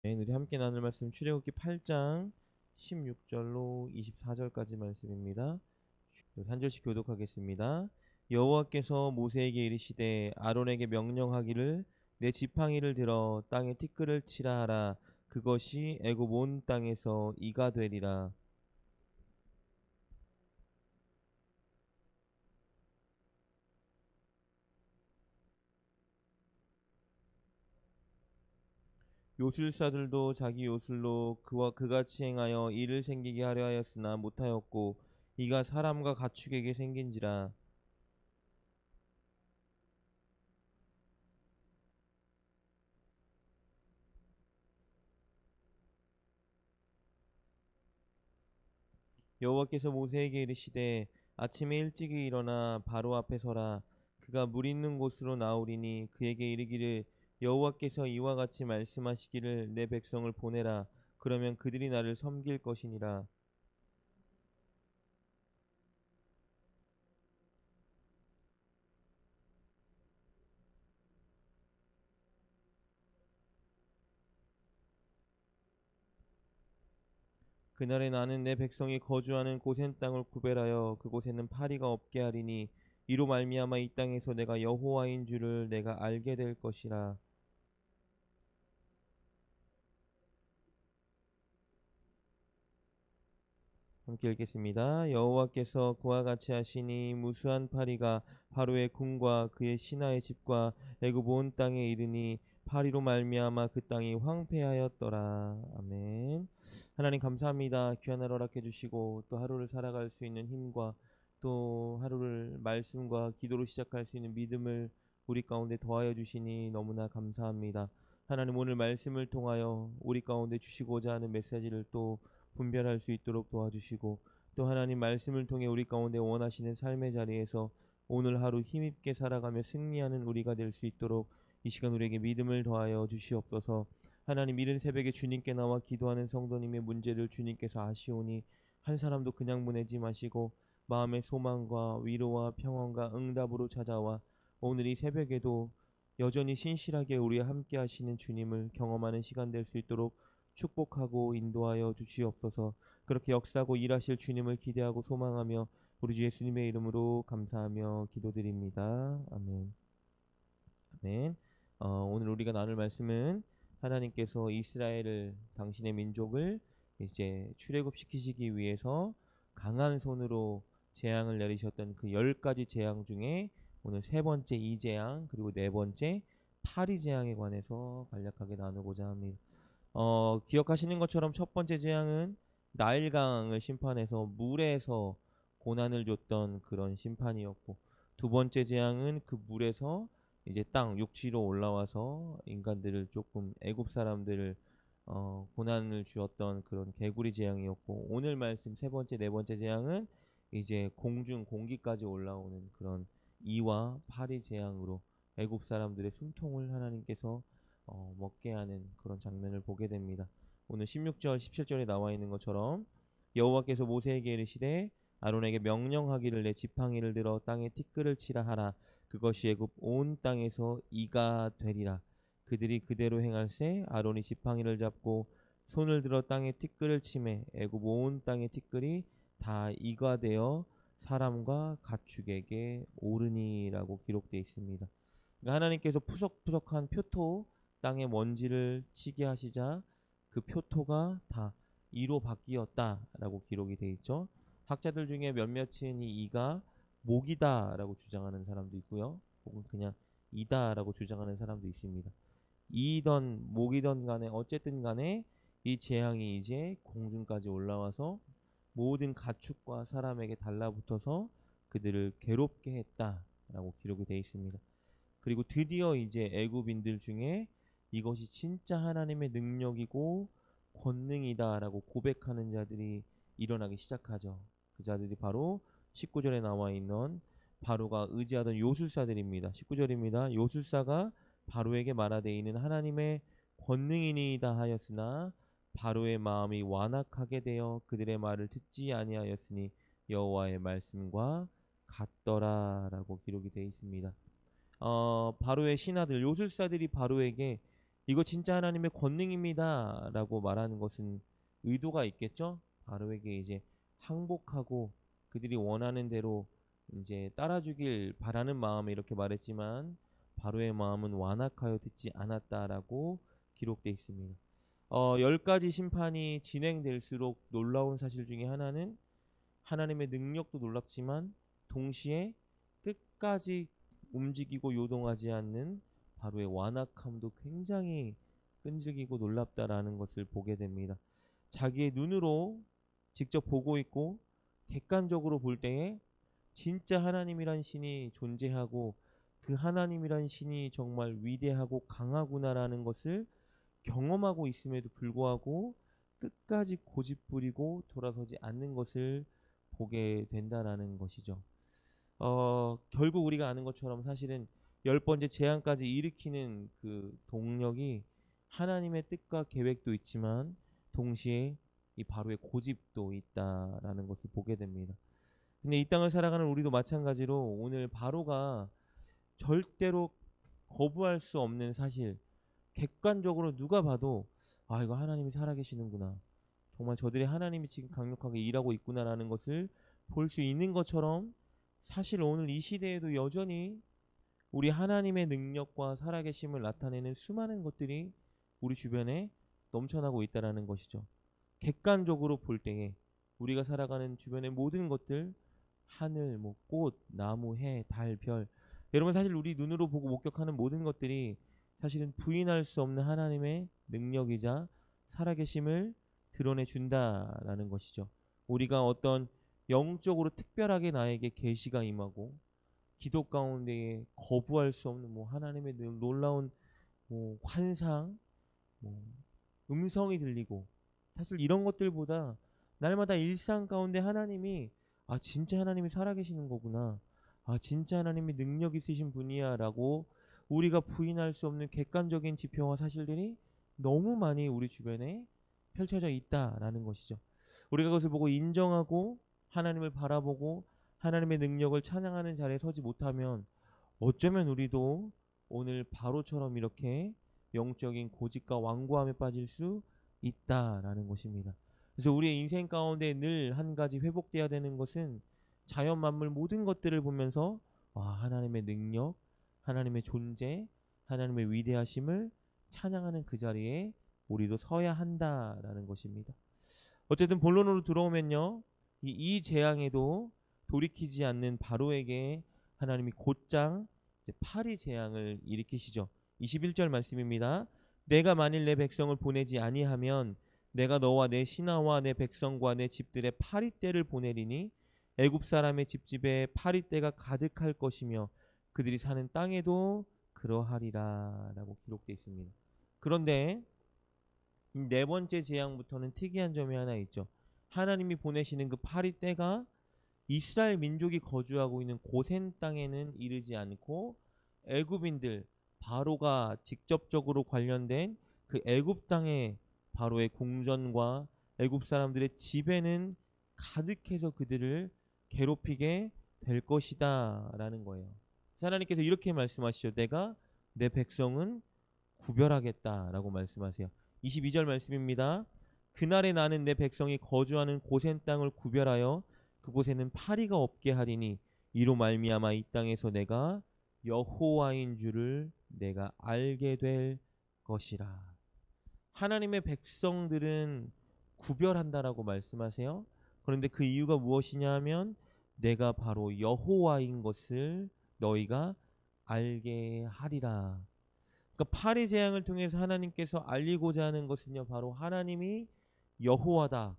네, 우리 함께 나눌 말씀 출애굽기 8장 16절로 24절까지 말씀입니다. 우리 한 절씩 교독하겠습니다. 여호와께서 모세에게 이르시되 아론에게 명령하기를 내 지팡이를 들어 땅에 티끌을 치라 하라. 그것이 애굽 온 땅에서 이가 되리라. 요술사들도 자기 요술로 그와 그같이 행하여 일을 생기게 하려 하였으나 못하였고 이가 사람과 가축에게 생긴지라. 여호와께서 모세에게 이르시되 아침에 일찍이 일어나 바로 앞에 서라. 그가 물 있는 곳으로 나오리니 그에게 이르기를 여호와께서 이와 같이 말씀하시기를 내 백성을 보내라. 그러면 그들이 나를 섬길 것이니라. 그날에 나는 내 백성이 거주하는 고센 땅을 구별하여 그곳에는 파리가 없게 하리니 이로 말미암아 이 땅에서 내가 여호와인 줄을 내가 알게 될 것이라. 함께 읽겠습니다. 여호와께서 그와 같이 하시니 무수한 파리가 바로의 궁과 그의 신하의 집과 애굽 온 땅에 이르니 파리로 말미암아 그 땅이 황폐하였더라. 아멘. 하나님 감사합니다. 귀한 하루 허락해 주시고 또 하루를 살아갈 수 있는 힘과 또 하루를 말씀과 기도로 시작할 수 있는 믿음을 우리 가운데 더하여 주시니 너무나 감사합니다. 하나님 오늘 말씀을 통하여 우리 가운데 주시고자 하는 메시지를 또 분별할 수 있도록 도와주시고 또 하나님 말씀을 통해 우리 가운데 원하시는 삶의 자리에서 오늘 하루 힘있게 살아가며 승리하는 우리가 될 수 있도록 이 시간 우리에게 믿음을 더하여 주시옵소서. 하나님 이른 새벽에 주님께 나와 기도하는 성도님의 문제를 주님께서 아시오니 한 사람도 그냥 보내지 마시고 마음의 소망과 위로와 평안과 응답으로 찾아와 오늘 이 새벽에도 여전히 신실하게 우리와 함께 하시는 주님을 경험하는 시간 될 수 있도록 축복하고 인도하여 주시옵소서. 그렇게 역사하고 일하실 주님을 기대하고 소망하며 우리 주 예수님의 이름으로 감사하며 기도드립니다. 아멘. 아멘. 오늘 우리가 나눌 말씀은 하나님께서 이스라엘을 당신의 민족을 이제 출애굽시키시기 위해서 강한 손으로 재앙을 내리셨던 그 10가지 재앙 중에 오늘 세 번째 이재앙 그리고 네 번째 파리 재앙에 관해서 간략하게 나누고자 합니다. 기억하시는 것처럼 첫 번째 재앙은 나일강을 심판해서 물에서 고난을 줬던 그런 심판이었고 두 번째 재앙은 그 물에서 이제 땅 육지로 올라와서 인간들을 조금 애굽 사람들을 고난을 주었던 그런 개구리 재앙이었고 오늘 말씀 세 번째 네 번째 재앙은 이제 공중 공기까지 올라오는 그런 이와 파리 재앙으로 애굽 사람들의 숨통을 하나님께서 먹게 하는 그런 장면을 보게 됩니다. 오늘 16절, 17절에 나와 있는 것처럼 여호와께서 모세에게 이르시되 아론에게 명령하기를 내 지팡이를 들어 땅에 티끌을 치라 하라. 그것이 애굽 온 땅에서 이가 되리라. 그들이 그대로 행할세 아론이 지팡이를 잡고 손을 들어 땅에 티끌을 치매 애굽 온 땅의 티끌이 다 이가 되어 사람과 가축에게 오르니라고 기록되어 있습니다. 그러니까 하나님께서 푸석푸석한 표토 땅에 먼지를 치게 하시자 그 표토가 다 이로 바뀌었다라고 기록이 되어 있죠. 학자들 중에 몇몇은 이 이가 목이다라고 주장하는 사람도 있고요. 혹은 그냥 이다라고 주장하는 사람도 있습니다. 이든 목이든 간에 어쨌든 간에 이 재앙이 이제 공중까지 올라와서 모든 가축과 사람에게 달라붙어서 그들을 괴롭게 했다라고 기록이 되어 있습니다. 그리고 드디어 이제 애굽인들 중에 이것이 진짜 하나님의 능력이고 권능이다라고 고백하는 자들이 일어나기 시작하죠. 그 자들이 바로 19절에 나와 있는 바로가 의지하던 요술사들입니다. 19절입니다. 요술사가 바로에게 말하되 이는 하나님의 권능이니이다 하였으나 바로의 마음이 완악하게 되어 그들의 말을 듣지 아니하였으니 여호와의 말씀과 같더라라고 기록이 되어 있습니다. 바로의 신하들 요술사들이 바로에게 이거 진짜 하나님의 권능입니다 라고 말하는 것은 의도가 있겠죠. 바로에게 이제 항복하고 그들이 원하는 대로 이제 따라주길 바라는 마음에 이렇게 말했지만 바로의 마음은 완악하여 듣지 않았다라고 기록되어 있습니다. 10가지 심판이 진행될수록 놀라운 사실 중에 하나는 하나님의 능력도 놀랍지만 동시에 끝까지 움직이고 요동하지 않는 바로의 완악함도 굉장히 끈질기고 놀랍다라는 것을 보게 됩니다. 자기의 눈으로 직접 보고 있고 객관적으로 볼 때에 진짜 하나님이란 신이 존재하고 그 하나님이란 신이 정말 위대하고 강하구나라는 것을 경험하고 있음에도 불구하고 끝까지 고집부리고 돌아서지 않는 것을 보게 된다라는 것이죠. 결국 우리가 아는 것처럼 사실은 10번째 재앙까지 일으키는 그 동력이 하나님의 뜻과 계획도 있지만 동시에 이 바로의 고집도 있다라는 것을 보게 됩니다. 근데 이 땅을 살아가는 우리도 마찬가지로 오늘 바로가 절대로 거부할 수 없는 사실, 객관적으로 누가 봐도 아 이거 하나님이 살아계시는구나, 정말 저들의 하나님이 지금 강력하게 일하고 있구나라는 것을 볼 수 있는 것처럼 사실 오늘 이 시대에도 여전히 우리 하나님의 능력과 살아계심을 나타내는 수많은 것들이 우리 주변에 넘쳐나고 있다라는 것이죠. 객관적으로 볼 때에 우리가 살아가는 주변의 모든 것들, 하늘, 뭐 꽃, 나무, 해, 달, 별, 여러분 사실 우리 눈으로 보고 목격하는 모든 것들이 사실은 부인할 수 없는 하나님의 능력이자 살아계심을 드러내 준다라는 것이죠. 우리가 어떤 영적으로 특별하게 나에게 계시가 임하고 기도 가운데에 거부할 수 없는 뭐 하나님의 놀라운 뭐 환상, 뭐 음성이 들리고, 사실 이런 것들보다 날마다 일상 가운데 하나님이 아 진짜 하나님이 살아계시는 거구나, 아 진짜 하나님이 능력 있으신 분이야라고 우리가 부인할 수 없는 객관적인 지표와 사실들이 너무 많이 우리 주변에 펼쳐져 있다라는 것이죠. 우리가 그것을 보고 인정하고 하나님을 바라보고 하나님의 능력을 찬양하는 자리에 서지 못하면 어쩌면 우리도 오늘 바로처럼 이렇게 영적인 고집과 완고함에 빠질 수 있다라는 것입니다. 그래서 우리의 인생 가운데 늘 한 가지 회복돼야 되는 것은 자연 만물 모든 것들을 보면서 와 하나님의 능력, 하나님의 존재, 하나님의 위대하심을 찬양하는 그 자리에 우리도 서야 한다라는 것입니다. 어쨌든 본론으로 들어오면요, 이 재앙에도 돌이키지 않는 바로에게 하나님이 곧장 이제 파리 재앙을 일으키시죠. 21절 말씀입니다. 내가 만일 내 백성을 보내지 아니하면 내가 너와 내 신하와 내 백성과 내 집들의 파리떼를 보내리니 애굽 사람의 집집에 파리떼가 가득할 것이며 그들이 사는 땅에도 그러하리라 라고 기록되어 있습니다. 그런데 이 네 번째 재앙부터는 특이한 점이 하나 있죠. 하나님이 보내시는 그 파리떼가 이스라엘 민족이 거주하고 있는 고센 땅에는 이르지 않고 애굽인들, 바로가 직접적으로 관련된 그 애굽 땅에 바로의 궁전과 애굽 사람들의 집에는 가득해서 그들을 괴롭히게 될 것이다 라는 거예요. 하나님께서 이렇게 말씀하시죠. 내가 내 백성은 구별하겠다 라고 말씀하세요. 22절 말씀입니다. 그날에 나는 내 백성이 거주하는 고센 땅을 구별하여 그곳에는 파리가 없게 하리니 이로 말미암아 이 땅에서 내가 여호와인 줄을 내가 알게 될 것이라. 하나님의 백성들은 구별한다라고 말씀하세요. 그런데 그 이유가 무엇이냐 하면 내가 바로 여호와인 것을 너희가 알게 하리라. 그러니까 파리 재앙을 통해서 하나님께서 알리고자 하는 것은요, 바로 하나님이 여호와다.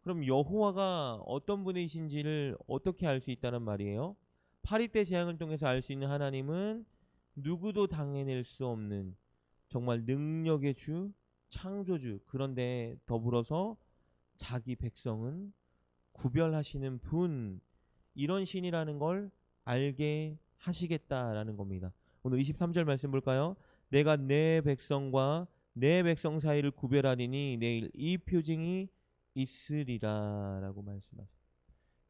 그럼 여호와가 어떤 분이신지를 어떻게 알 수 있다는 말이에요? 파리 때 재앙을 통해서 알 수 있는 하나님은 누구도 당해낼 수 없는 정말 능력의 주, 창조주, 그런데 더불어서 자기 백성은 구별하시는 분, 이런 신이라는 걸 알게 하시겠다라는 겁니다. 오늘 23절 말씀 볼까요? 내가 내 백성과 내 백성 사이를 구별하리니 내일 이 표징이 있으리라 라고 말씀하세요.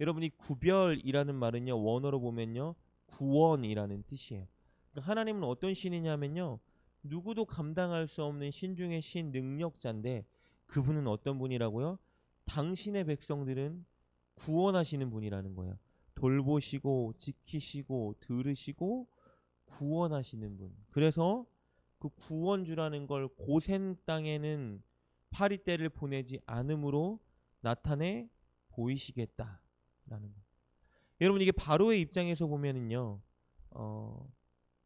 여러분 이 구별이라는 말은요, 원어로 보면요 구원이라는 뜻이에요. 그러니까 하나님은 어떤 신이냐면요, 누구도 감당할 수 없는 신 중의 신, 능력자인데 그분은 어떤 분이라고요? 당신의 백성들은 구원하시는 분이라는 거예요. 돌보시고 지키시고 들으시고 구원하시는 분. 그래서 그 구원주라는 걸 고센 땅에는 파리떼를 보내지 않음으로 나타내 보이시겠다라는 거. 여러분, 이게 바로의 입장에서 보면은요,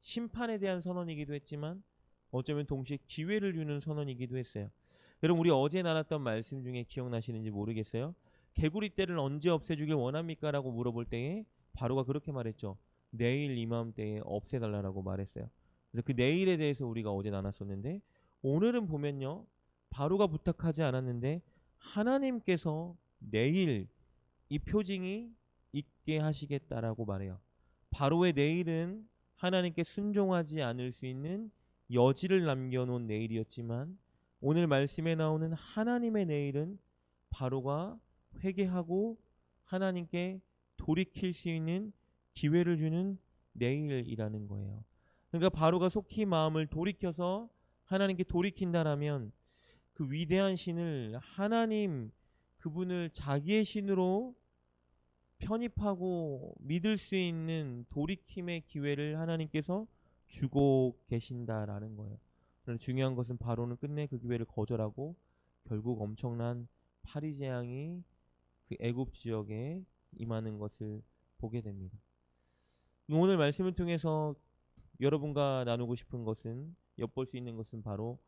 심판에 대한 선언이기도 했지만 어쩌면 동시에 기회를 주는 선언이기도 했어요. 여러분, 우리 어제 나눴던 말씀 중에 기억나시는지 모르겠어요. 개구리 떼를 언제 없애주길 원합니까? 라고 물어볼 때에 바로가 그렇게 말했죠. 내일 이맘때에 없애달라고 말했어요. 그래서 그 내일에 대해서 우리가 어제 나눴었는데, 오늘은 보면요, 바로가 부탁하지 않았는데 하나님께서 내일 이 표징이 있게 하시겠다라고 말해요. 바로의 내일은 하나님께 순종하지 않을 수 있는 여지를 남겨놓은 내일이었지만, 오늘 말씀에 나오는 하나님의 내일은 바로가 회개하고 하나님께 돌이킬 수 있는 기회를 주는 내일이라는 거예요. 그러니까 바로가 속히 마음을 돌이켜서 하나님께 돌이킨다라면 그 위대한 신을, 하나님 그분을 자기의 신으로 편입하고 믿을 수 있는 돌이킴의 기회를 하나님께서 주고 계신다라는 거예요. 그런데 중요한 것은 바로는 끝내 그 기회를 거절하고 결국 엄청난 파리 재앙이 그 애굽 지역에 임하는 것을 보게 됩니다. 오늘 말씀을 통해서 여러분과 나누고 싶은 것은, 엿볼 수 있는 것은 바로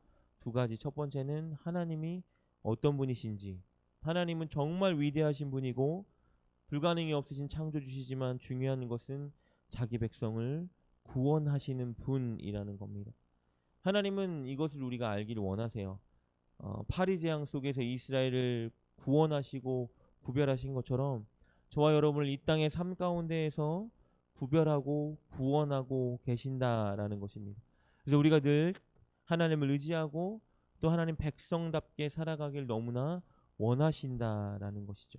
두 가지. 첫 번째는 하나님이 어떤 분이신지. 하나님은 정말 위대하신 분이고 불가능이 없으신 창조주시지만 중요한 것은 자기 백성을 구원하시는 분이라는 겁니다. 하나님은 이것을 우리가 알기를 원하세요. 파리 재앙 속에서 이스라엘을 구원하시고 구별하신 것처럼 저와 여러분을 이 땅의 삶 가운데에서 구별하고 구원하고 계신다라는 것입니다. 그래서 우리가 늘 하나님을 의지하고 또 하나님 백성답게 살아가길 너무나 원하신다라는 것이죠.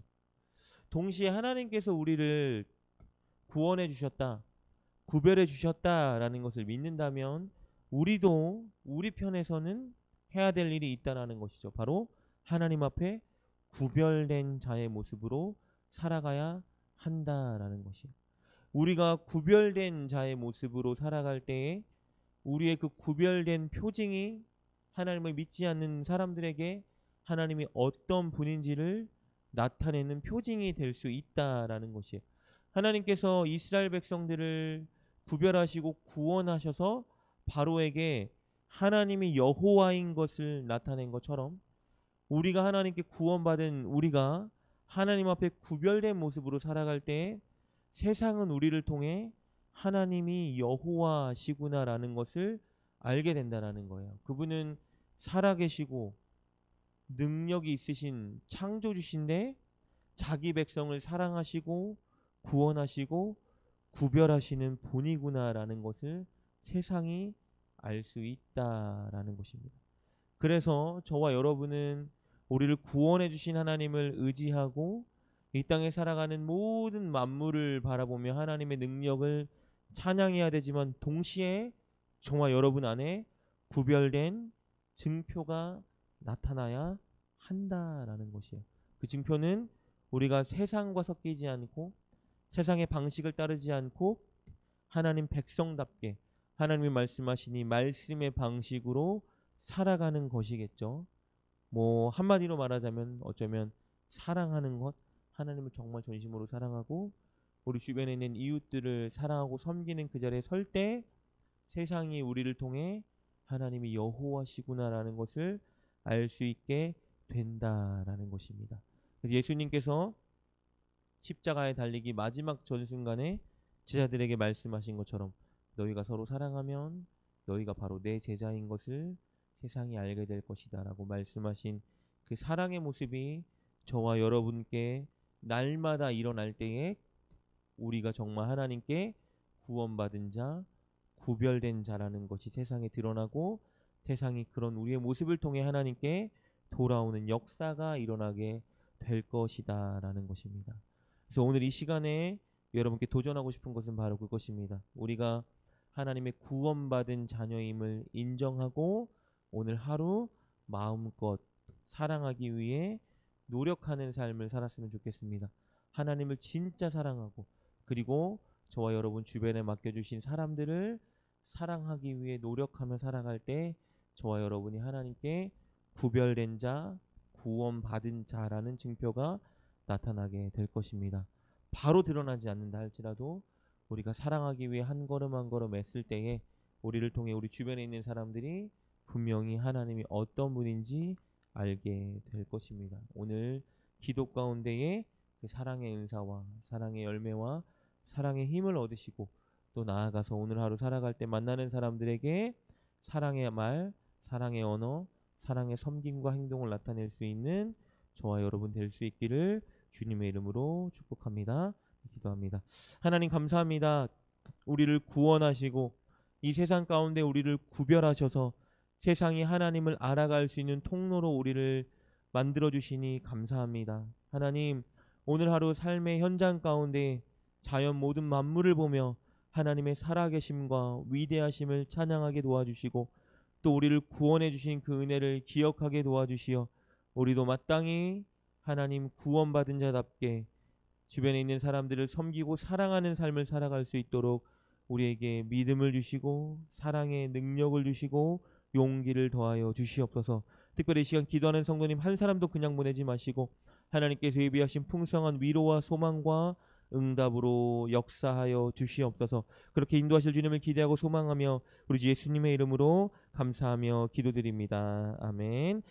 동시에 하나님께서 우리를 구원해 주셨다, 구별해 주셨다라는 것을 믿는다면 우리도 우리 편에서는 해야 될 일이 있다라는 것이죠. 바로 하나님 앞에 구별된 자의 모습으로 살아가야 한다라는 것이에요. 우리가 구별된 자의 모습으로 살아갈 때에 우리의 그 구별된 표징이 하나님을 믿지 않는 사람들에게 하나님이 어떤 분인지를 나타내는 표징이 될 수 있다라는 것이에요. 하나님께서 이스라엘 백성들을 구별하시고 구원하셔서 바로에게 하나님이 여호와인 것을 나타낸 것처럼, 우리가 하나님께 구원받은 우리가 하나님 앞에 구별된 모습으로 살아갈 때 세상은 우리를 통해 하나님이 여호와시구나라는 것을 알게 된다라는 거예요. 그분은 살아계시고 능력이 있으신 창조주신데 자기 백성을 사랑하시고 구원하시고 구별하시는 분이구나라는 것을 세상이 알 수 있다라는 것입니다. 그래서 저와 여러분은 우리를 구원해 주신 하나님을 의지하고 이 땅에 살아가는 모든 만물을 바라보며 하나님의 능력을 찬양해야 되지만, 동시에 저와 여러분 안에 구별된 증표가 나타나야 한다라는 것이에요. 그 증표는 우리가 세상과 섞이지 않고 세상의 방식을 따르지 않고 하나님 백성답게 하나님이 말씀하시니 말씀의 방식으로 살아가는 것이겠죠. 뭐 한마디로 말하자면 어쩌면 사랑하는 것, 하나님을 정말 전심으로 사랑하고 우리 주변에 있는 이웃들을 사랑하고 섬기는 그 자리에 설 때 세상이 우리를 통해 하나님이 여호와시구나라는 것을 알 수 있게 된다라는 것입니다. 그래서 예수님께서 십자가에 달리기 마지막 전순간에 제자들에게 말씀하신 것처럼 너희가 서로 사랑하면 너희가 바로 내 제자인 것을 세상이 알게 될 것이다 라고 말씀하신 그 사랑의 모습이 저와 여러분께 날마다 일어날 때에 우리가 정말 하나님께 구원받은 자, 구별된 자라는 것이 세상에 드러나고 세상이 그런 우리의 모습을 통해 하나님께 돌아오는 역사가 일어나게 될 것이다 라는 것입니다. 그래서 오늘 이 시간에 여러분께 도전하고 싶은 것은 바로 그것입니다. 우리가 하나님의 구원받은 자녀임을 인정하고 오늘 하루 마음껏 사랑하기 위해 노력하는 삶을 살았으면 좋겠습니다. 하나님을 진짜 사랑하고 그리고 저와 여러분 주변에 맡겨주신 사람들을 사랑하기 위해 노력하며 살아갈 때 저와 여러분이 하나님께 구별된 자, 구원받은 자라는 증표가 나타나게 될 것입니다. 바로 드러나지 않는다 할지라도 우리가 사랑하기 위해 한 걸음 한 걸음 애쓸 때에 우리를 통해 우리 주변에 있는 사람들이 분명히 하나님이 어떤 분인지 알게 될 것입니다. 오늘 기도 가운데에 그 사랑의 은사와 사랑의 열매와 사랑의 힘을 얻으시고 또 나아가서 오늘 하루 살아갈 때 만나는 사람들에게 사랑의 말, 사랑의 언어, 사랑의 섬김과 행동을 나타낼 수 있는 저와 여러분 될 수 있기를 주님의 이름으로 축복합니다. 기도합니다. 하나님 감사합니다. 우리를 구원하시고 이 세상 가운데 우리를 구별하셔서 세상이 하나님을 알아갈 수 있는 통로로 우리를 만들어 주시니 감사합니다. 하나님 오늘 하루 삶의 현장 가운데 자연 모든 만물을 보며 하나님의 살아계심과 위대하심을 찬양하게 도와주시고 또 우리를 구원해 주신 그 은혜를 기억하게 도와주시어 우리도 마땅히 하나님 구원받은 자답게 주변에 있는 사람들을 섬기고 사랑하는 삶을 살아갈 수 있도록 우리에게 믿음을 주시고 사랑의 능력을 주시고 용기를 더하여 주시옵소서. 특별히 이 시간 기도하는 성도님 한 사람도 그냥 보내지 마시고 하나님께서 예비하신 풍성한 위로와 소망과 응답으로 역사하여 주시옵소서. 그렇게 인도하실 주님을 기대하고 소망하며 우리 주 예수님의 이름으로 감사하며 기도드립니다. 아멘.